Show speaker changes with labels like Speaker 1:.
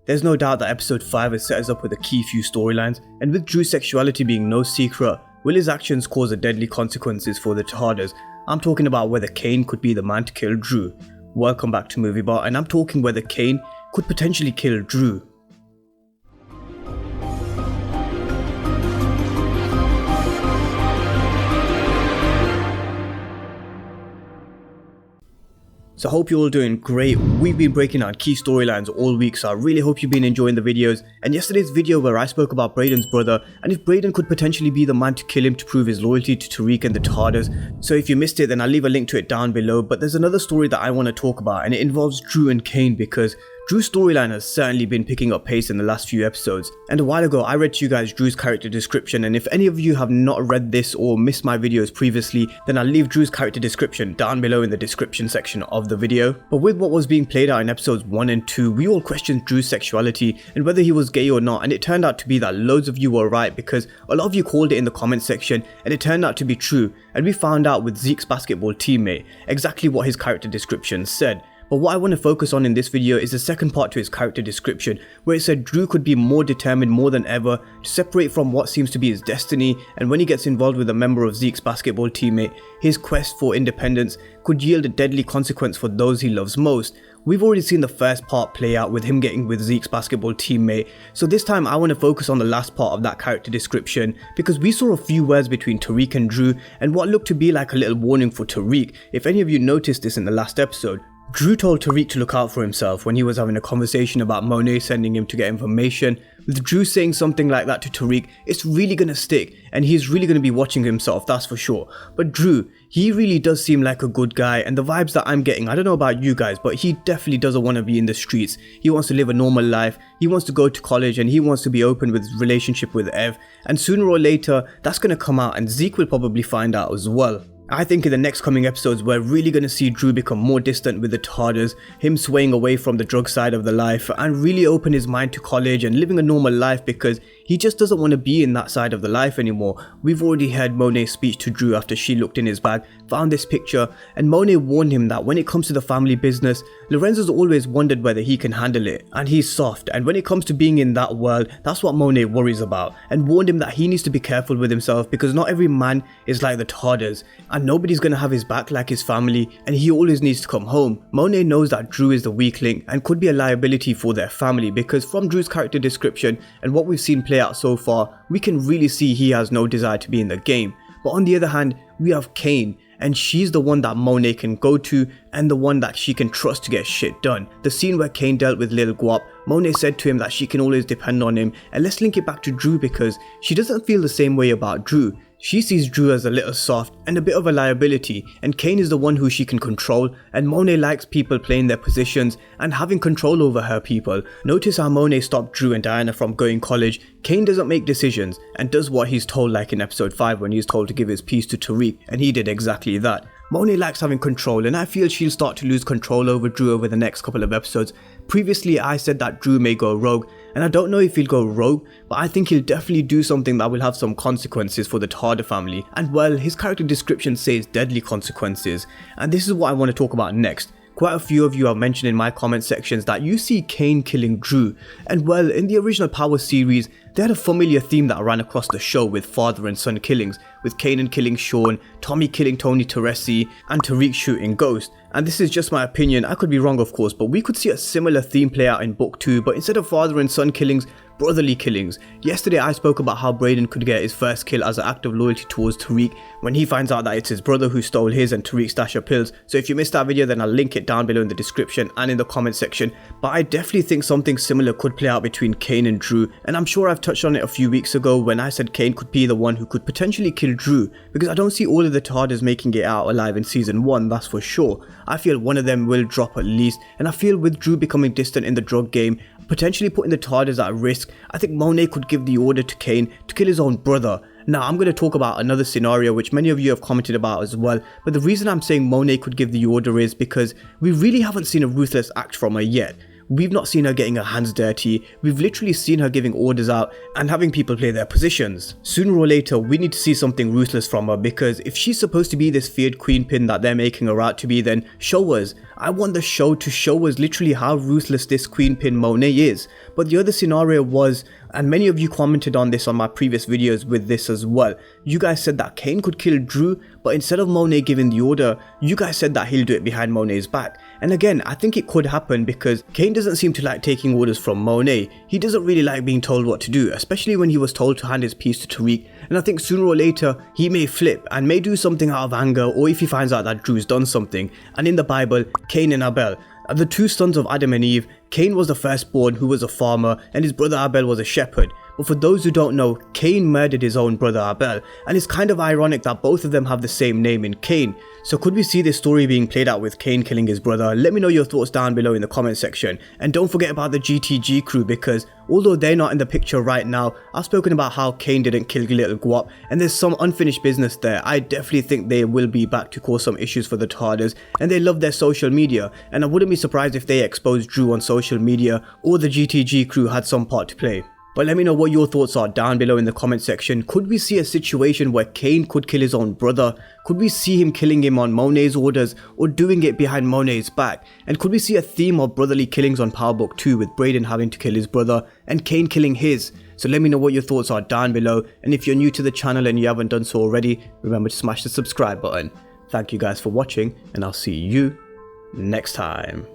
Speaker 1: There's no doubt that episode 5 has set us up with a key few storylines, and with Dru's sexuality being no secret, will his actions cause a deadly consequences for the Tejadas? I'm talking about whether Kane could be the man to kill Dru. Welcome back to Movie Bar, and I'm talking whether Kane could potentially kill Dru. So I hope you're all doing great. We've been breaking down key storylines all week, so I really hope you've been enjoying the videos. And yesterday's video where I spoke about Brayden's brother and if Brayden could potentially be the man to kill him to prove his loyalty to Tariq and the Tejadas. So if you missed it, then I'll leave a link to it down below. But there's another story that I want to talk about, and it involves Dru and Kane, because Dru's storyline has certainly been picking up pace in the last few episodes, and a while ago I read to you guys Dru's character description, and if any of you have not read this or missed my videos previously, then I'll leave Dru's character description down below in the description section of the video. But with what was being played out in episodes 1 and 2, we all questioned Dru's sexuality and whether he was gay or not, and it turned out to be that loads of you were right, because a lot of you called it in the comment section and it turned out to be true, and we found out with Zeke's basketball teammate exactly what his character description said. But what I want to focus on in this video is the second part to his character description, where it said Dru could be more determined more than ever to separate from what seems to be his destiny, and when he gets involved with a member of Zeke's basketball teammate, his quest for independence could yield a deadly consequence for those he loves most. We've already seen the first part play out with him getting with Zeke's basketball teammate, so this time I want to focus on the last part of that character description, because we saw a few words between Tariq and Dru and what looked to be like a little warning for Tariq. If any of you noticed this in the last episode, Dru told Tariq to look out for himself when he was having a conversation about Monet sending him to get information. With Dru saying something like that to Tariq, it's really gonna stick, and he's really gonna be watching himself, that's for sure. But Dru, he really does seem like a good guy, and the vibes that I'm getting, I don't know about you guys, but he definitely doesn't want to be in the streets. He wants to live a normal life, he wants to go to college, and he wants to be open with his relationship with Ev, and sooner or later, that's gonna come out, and Zeke will probably find out as well. I think in the next coming episodes we're really going to see Dru become more distant with the Tejadas, him swaying away from the drug side of the life and really open his mind to college and living a normal life, because he just doesn't want to be in that side of the life anymore. We've already heard Monet's speech to Dru after she looked in his bag, found this picture, and Monet warned him that when it comes to the family business, Lorenzo's always wondered whether he can handle it, and he's soft, and when it comes to being in that world, that's what Monet worries about, and warned him that he needs to be careful with himself, because not every man is like the Tejadas, and nobody's gonna have his back like his family, and he always needs to come home. Monet knows that Dru is the weak link and could be a liability for their family, because from Dru's character description and what we've seen play out so far, we can really see he has no desire to be in the game. But on the other hand, we have Kane, and she's the one that Monet can go to and the one that she can trust to get shit done. The scene where Kane dealt with Lil Guap, Monet said to him that she can always depend on him, and let's link it back to Dru, because she doesn't feel the same way about Dru. She sees Dru as a little soft and a bit of a liability, and Kane is the one who she can control, and Monet likes people playing their positions and having control over her people. Notice how Monet stopped Dru and Diana from going college. Kane doesn't make decisions and does what he's told, like in episode 5 when he's told to give his piece to Tariq, and he did exactly that. Monet likes having control, and I feel she'll start to lose control over Dru over the next couple of episodes. Previously I said that Dru may go rogue, and I don't know if he'll go rogue, but I think he'll definitely do something that will have some consequences for the Tejada family, and well, his character description says deadly consequences, and this is what I want to talk about next. Quite a few of you have mentioned in my comment sections that you see Kane killing Dru, and well, in the original Power series, they had a familiar theme that ran across the show with father and son killings, with Kanan killing Sean, Tommy killing Tony Teresi, and Tariq shooting Ghost. And this is just my opinion, I could be wrong of course, but we could see a similar theme play out in book 2, but instead of father and son killings, brotherly killings. Yesterday I spoke about how Brayden could get his first kill as an act of loyalty towards Tariq when he finds out that it's his brother who stole his and Tariq's stash of pills. So if you missed that video, then I'll link it down below in the description and in the comment section. But I definitely think something similar could play out between Kane and Dru, and I'm sure I've touched on it a few weeks ago when I said Kane could be the one who could potentially kill Dru, because I don't see all of the Tejadas making it out alive in season 1, that's for sure. I feel one of them will drop at least, and I feel with Dru becoming distant in the drug game, potentially putting the Tejadas at risk, I think Monet could give the order to Kane to kill his own brother. Now I'm going to talk about another scenario which many of you have commented about as well, but the reason I'm saying Monet could give the order is because we really haven't seen a ruthless act from her yet. we've not seen her getting her hands dirty. We've literally seen her giving orders out and having people play their positions. Sooner or later, we need to see something ruthless from her, because if she's supposed to be this feared queen pin that they're making her out to be, then show us. I want the show to show us literally how ruthless this queen pin Monet is. But the other scenario was, and many of you commented on this on my previous videos with this as well, you guys said that Kane could kill Dru, but instead of Monet giving the order, you guys said that he'll do it behind Monet's back. And again, I think it could happen because Kane doesn't seem to like taking orders from Monet. He doesn't really like being told what to do, especially when he was told to hand his piece to Tariq. And I think sooner or later, he may flip and may do something out of anger, or if he finds out that Dru's done something. And in the Bible, Cain and Abel are the two sons of Adam and Eve. Cain was the firstborn, who was a farmer, and his brother Abel was a shepherd. But for those who don't know, Cain murdered his own brother Abel, and it's kind of ironic that both of them have the same name in Cain. So could we see this story being played out with Cain killing his brother? Let me know your thoughts down below in the comment section. And don't forget about the GTG crew, because although they're not in the picture right now, I've spoken about how Cain didn't kill little Guap, and there's some unfinished business there. I definitely think they will be back to cause some issues for the Tejadas, and they love their social media, and I wouldn't be surprised if they exposed Dru on social media, or the GTG crew had some part to play. But let me know what your thoughts are down below in the comment section. Could we see a situation where Cain could kill his own brother? Could we see him killing him on Monet's orders, or doing it behind Monet's back? And could we see a theme of brotherly killings on Power Book 2, with Brayden having to kill his brother and Cain killing his? So let me know what your thoughts are down below, and if you're new to the channel and you haven't done so already, remember to smash the subscribe button. Thank you guys for watching, and I'll see you next time.